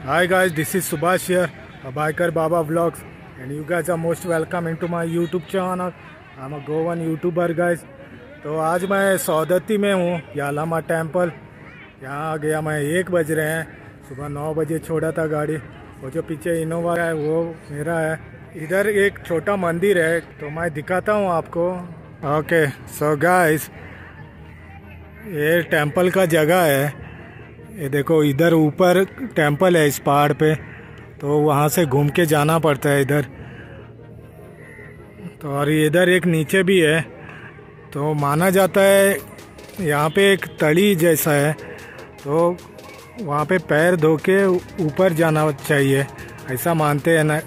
Hi guys, this is Subhash here, a biker Baba vlogs, and you guys are most welcome into my YouTube channel. I'm a Goan YouTuber guys. तो आज मैं सौदत्ती में हूँ, यालामा temple. यहाँ गया मैं 1 बज रहे हैं। सुबह 9 बजे छोड़ा था गाड़ी। वो जो पीछे इनोवा है वो मेरा है। इधर एक छोटा मंदिर है, तो मैं दिखाता हूँ आपको। ओके सो गाइस, ये टेम्पल का जगह है। ये देखो, इधर ऊपर टेम्पल है इस पहाड़ पे, तो वहाँ से घूम के जाना पड़ता है इधर। तो और इधर एक नीचे भी है, तो माना जाता है यहाँ पे एक तली जैसा है, तो वहाँ पे पैर धो के ऊपर जाना चाहिए, ऐसा मानते हैं ना।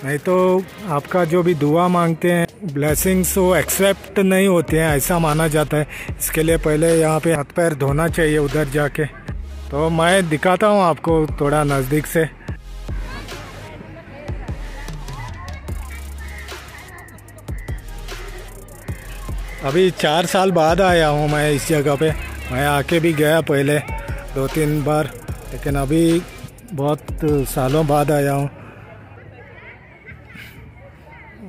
नहीं तो आपका जो भी दुआ मांगते हैं, ब्लेसिंग्स, वो एक्सेप्ट नहीं होते हैं, ऐसा माना जाता है। इसके लिए पहले यहाँ पे हाथ पैर धोना चाहिए उधर जाके। तो मैं दिखाता हूँ आपको थोड़ा नज़दीक से। अभी 4 साल बाद आया हूँ मैं इस जगह पे। मैं आके भी गया पहले 2-3 बार, लेकिन अभी बहुत सालों बाद आया हूँ।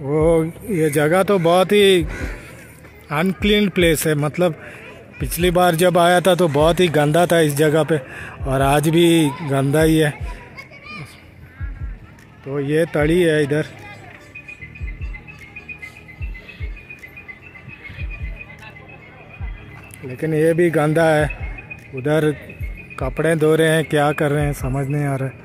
वो ये जगह तो बहुत ही अनक्लीन प्लेस है। मतलब पिछली बार जब आया था तो बहुत ही गंदा था इस जगह पे, और आज भी गंदा ही है। तो ये तड़ी है इधर। लेकिन ये भी गंदा है। उधर कपड़े धो रहे हैं, क्या कर रहे हैं समझ नहीं आ रहा है।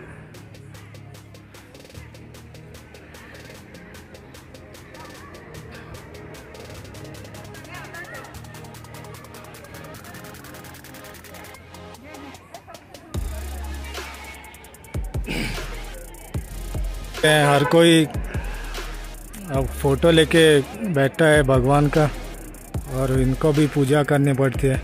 हर कोई अब फोटो लेके बैठा है भगवान का, और इनको भी पूजा करनी पड़ती है।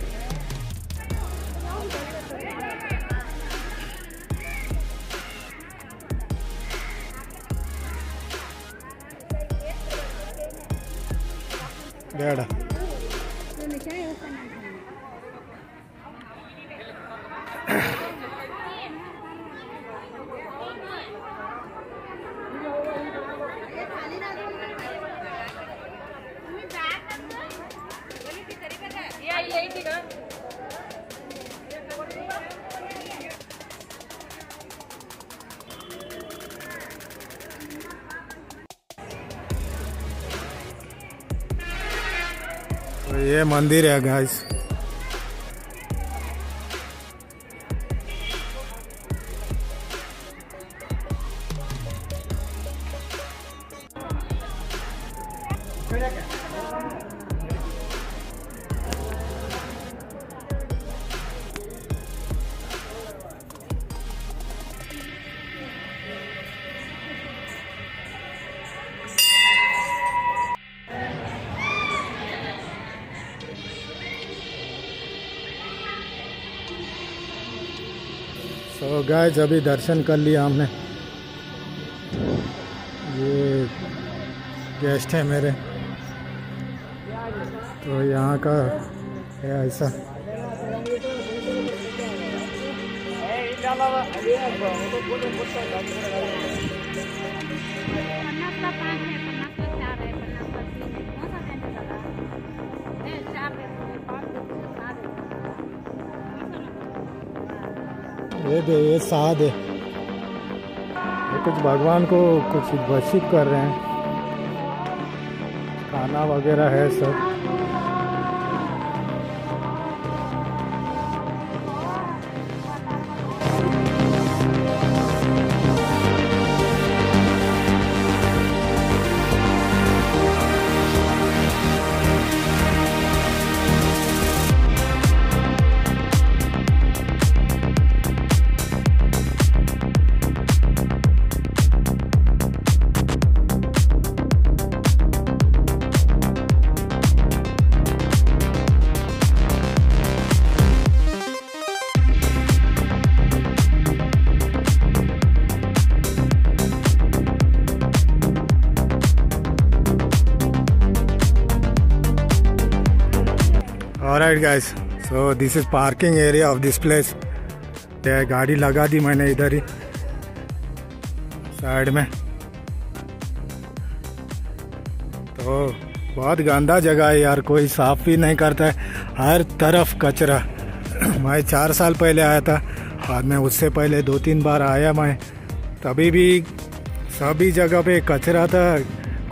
बेड़ा तो ये मंदिर है गाइस। तो गाइस, अभी दर्शन कर लिया हमने। ये गेस्ट है मेरे, तो यहाँ का है ऐसा। ये साध है। ये कुछ भगवान को कुछ वर्शिप कर रहे हैं। खाना वगैरह है सब। Alright guys, so this is parking area of this place। गाड़ी लगा दी मैंने इधर ही। साइड में। तो बहुत गंदा जगह है यार, कोई साफ भी नहीं करता है, हर तरफ कचरा। मैं 4 साल पहले आया था, बाद में उससे पहले 2-3 बार आया मैं, तभी भी सभी जगह पे कचरा था,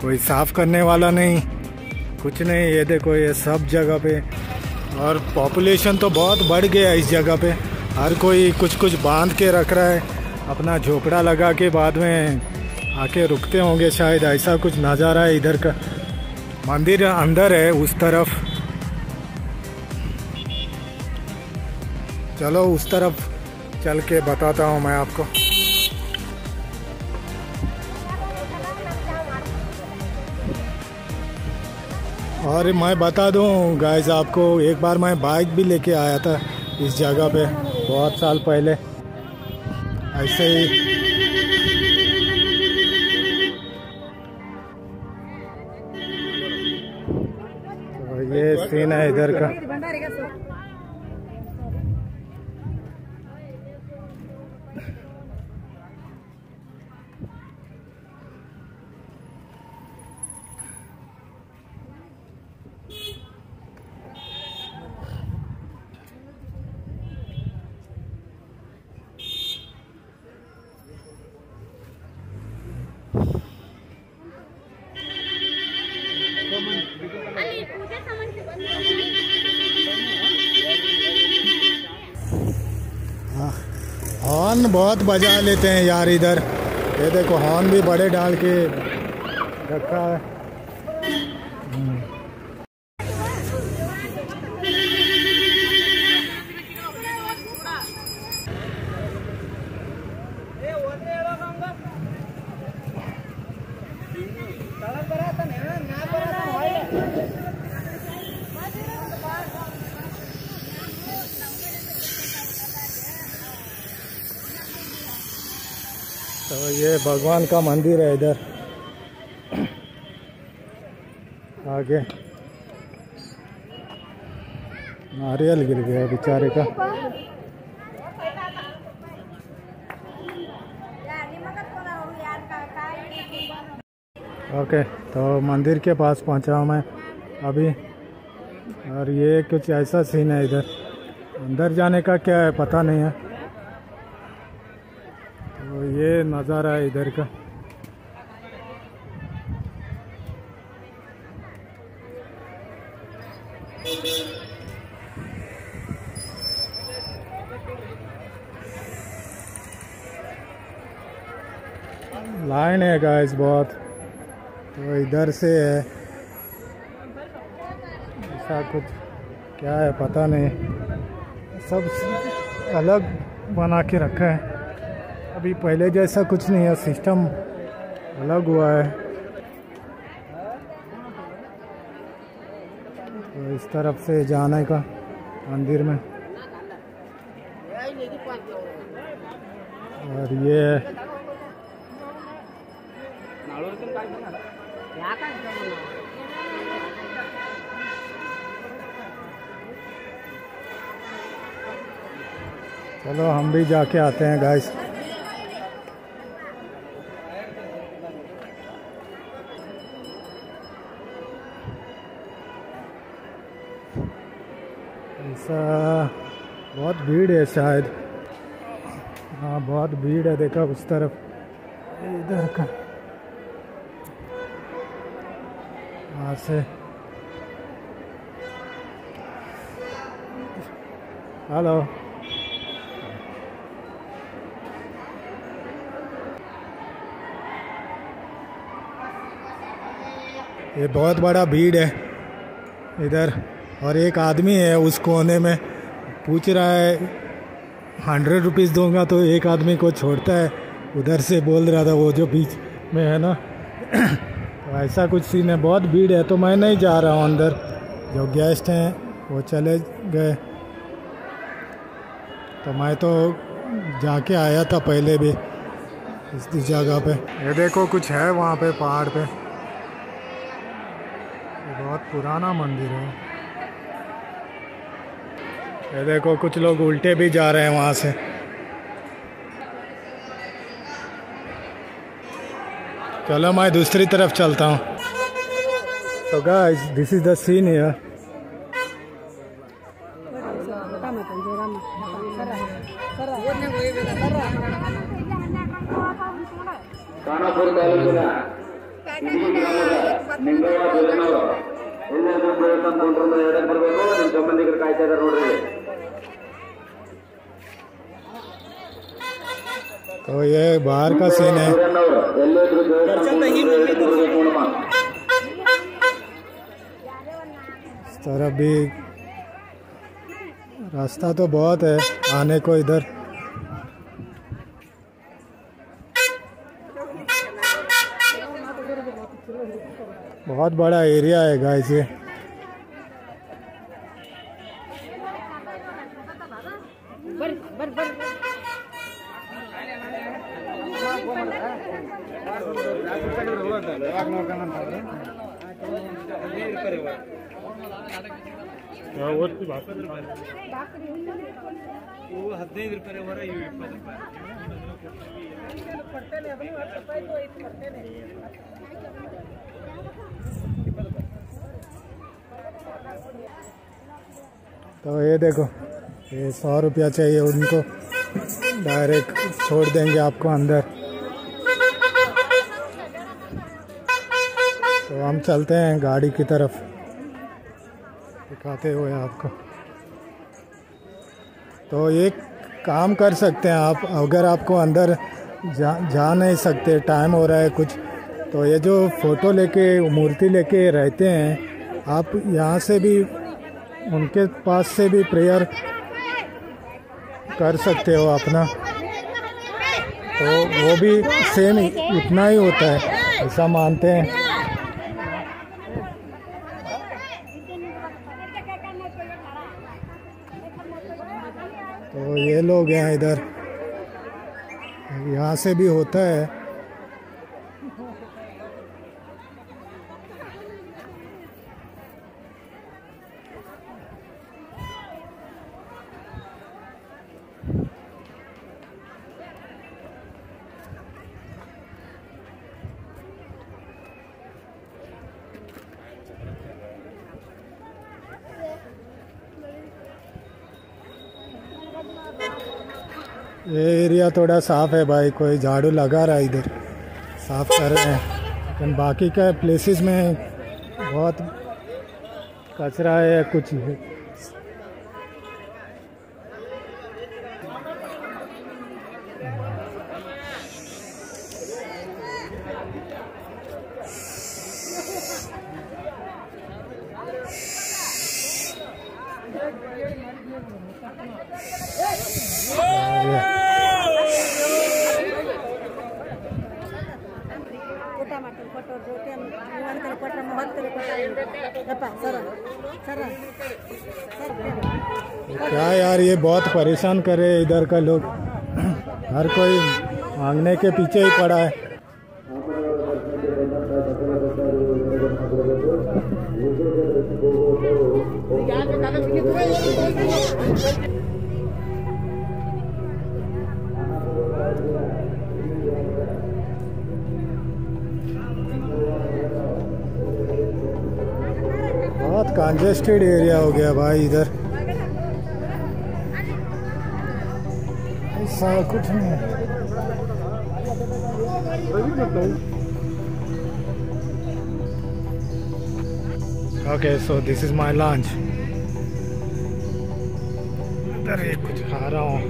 कोई साफ करने वाला नहीं, कुछ नहीं। ये देखो ये सब जगह पे, और पॉपुलेशन तो बहुत बढ़ गया इस जगह पे, हर कोई कुछ कुछ बांध के रख रहा है, अपना झोपड़ा लगा के बाद में आके रुकते होंगे शायद, ऐसा कुछ नज़ारा है इधर का। मंदिर अंदर है उस तरफ, चलो उस तरफ चल के बताता हूँ मैं आपको। और मैं बता दूँ गाइस आपको, एक बार मैं बाइक भी लेके आया था इस जगह पे बहुत साल पहले, ऐसे ही। तो ये सीन है इधर का। हॉर्न बहुत बजा लेते हैं यार इधर, ये देखो हॉर्न भी बड़े डाल के रखा है। तो ये भगवान का मंदिर है इधर आगे। नारियल गिर गया बेचारे का। ओके, तो मंदिर के पास पहुंचा हूं मैं अभी, और ये कुछ ऐसा सीन है इधर। अंदर जाने का क्या है पता नहीं है। तो ये नज़ारा है इधर का। लाइन है गाइस बहुत, तो इधर से है, ऐसा कुछ क्या है पता नहीं, सब अलग बना के रखा है। अभी पहले जैसा कुछ नहीं है, सिस्टम अलग हुआ है। तो इस तरफ से जाने का मंदिर में, और ये चलो हम भी जाके आते हैं गाइस। ऐसा बहुत भीड़ है शायद, हाँ बहुत भीड़ है, देखा उस तरफ इधर का, वहाँ से। हेलो, ये बहुत बड़ा भीड़ है इधर, और एक आदमी है उस कोने में, पूछ रहा है 100 रुपीज़ दूंगा तो एक आदमी को छोड़ता है, उधर से बोल रहा था वो जो बीच में है ना। तो ऐसा कुछ सीन है, बहुत भीड़ है, तो मैं नहीं जा रहा हूँ अंदर, जो गेस्ट हैं वो चले गए। तो मैं तो जाके आया था पहले भी इस जगह पे। ये देखो कुछ है वहाँ पे पहाड़ पे, बहुत पुराना मंदिर है। ये देखो कुछ लोग उल्टे भी जा रहे हैं वहाँ से। चलो मैं दूसरी तरफ चलता हूँ। तो guys this is the scene here. Khanapur ತಾಲೂಕಿನ ನಿಂಗಯ್ಯ ಭೋಜನವರು ಎಲ್ಲೇ ದೇವಸ್ಥಾನ ಕೊಂಡ್ರಿಂದ ಎಡಕ್ಕೆ ಬರಬೇಕು. ನಿಮ್ಮ ಸಂಬಂಧಿಕರು ಕಾಯ್ತಾ ಇದ್ದಾರೆ ನೋಡ್ರಿ. तो ये बाहर का सीन है। इस तरफ भी रास्ता तो बहुत है आने को इधर। बहुत बड़ा एरिया है गाइस ये। तो ये देखो, ये 100 रुपया चाहिए उनको, डायरेक्ट छोड़ देंगे आपको अंदर। तो हम चलते हैं गाड़ी की तरफ, दिखाते हुए आपको। तो एक काम कर सकते हैं आप, अगर आपको अंदर जा नहीं सकते, टाइम हो रहा है कुछ, तो ये जो फ़ोटो लेके मूर्ति लेके रहते हैं, आप यहाँ से भी उनके पास से भी प्रेयर कर सकते हो अपना। तो वो भी सेम इतना ही होता है, ऐसा मानते हैं। तो ये लोग हैं इधर, यहाँ से भी होता है। ये एरिया थोड़ा साफ़ है भाई, कोई झाड़ू लगा रहा है इधर, साफ़ कर रहे हैं। लेकिन बाकी के प्लेसेस में बहुत कचरा है या कुछ है। क्या यार, ये बहुत परेशान करे इधर का लोग, हर कोई मांगने के पीछे ही पड़ा है। बहुत कंजेस्टेड एरिया हो गया भाई इधर, ऐसा कुछ नहीं। Okay, so this is my lunch. इधर ये कुछ खा रहा हूँ,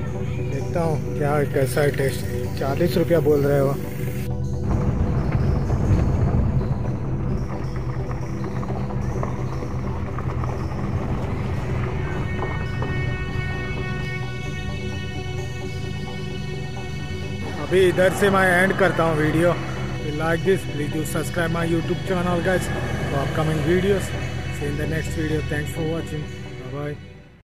देखता हूँ क्या कैसा है टेस्ट। 40 रुपया बोल रहे हो। अभी इधर से मैं एंड करता हूँ video. Like this, please do subscribe my YouTube channel guys for upcoming videos. See in the next video. Thanks for watching, bye bye.